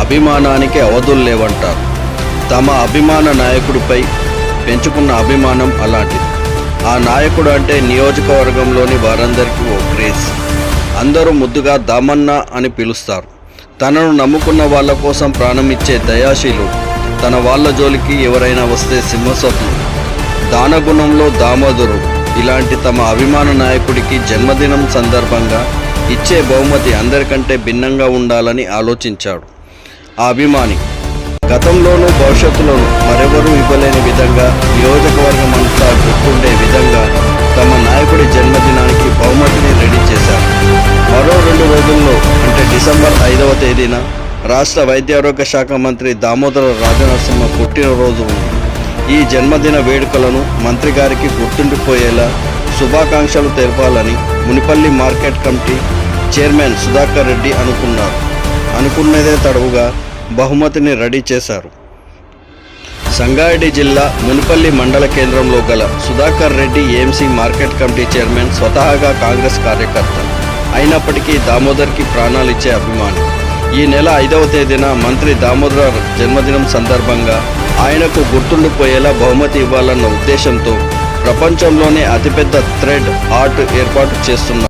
అభిమానానికి అవధులు లేవంటారు. తమ అభిమాన నాయకుడిపై పెంచుకున్న అభిమానం అలాంటిది. ఆ నాయకుడు అంటే నియోజకవర్గంలోని వారందరికీ ఓ క్రేజ్. అందరూ ముద్దుగా దామన్న అని పిలుస్తారు. తనను నమ్ముకున్న వాళ్ళ కోసం ప్రాణం ఇచ్చే దయాశీలుడు. తన వాళ్ళ జోలికి ఎవరైనా వస్తే సింహస్వప్నుడు, దానగుణంలో దామోదరుడు. ఇలాంటి తమ అభిమాన నాయకుడికి జన్మదినం సందర్భంగా ఇచ్చే బహుమతి అందరికంటే భిన్నంగా ఉండాలని ఆలోచించాడు ఆ అభిమాని. గతంలోనూ భవిష్యత్తులోనూ మరెవరూ ఇవ్వలేని విధంగా, నియోజకవర్గం అంతా గుర్తుండే విధంగా తమ నాయకుడి జన్మదినానికి బహుమతిని రెడీ చేశారు. మరో 2 రోజుల్లో అంటే డిసెంబర్ 5వ తేదీన రాష్ట్ర వైద్యారోగ్య శాఖ మంత్రి దామోదర రాజనరసింహ పుట్టినరోజు ఉంది. ఈ జన్మదిన వేడుకలను మంత్రి గారికి గుర్తుండిపోయేలా శుభాకాంక్షలు తెలపాలని Munipalli market committee chairman Sudhakar Reddy అనుకున్నదే తడవుగా బహుమతిని రెడీ చేశారు. సంగారెడ్డి జిల్లా మునిపల్లి మండల కేంద్రంలో గల Sudhakar Reddy AMC market committee chairman స్వతహాగా కాంగ్రెస్ కార్యకర్త అయినప్పటికీ దామోదర్కి ప్రాణాలిచ్చే అభిమాని. ఈ నెల 5వ తేదీన మంత్రి దామోదర్ జన్మదినం సందర్భంగా ఆయనకు గుర్తుండిపోయేలా బహుమతి ఇవ్వాలన్న ఉద్దేశంతో ప్రపంచంలోనే అతిపెద్ద థ్రెడ్ ఆర్ట్ ఏర్పాటు చేస్తున్నారు.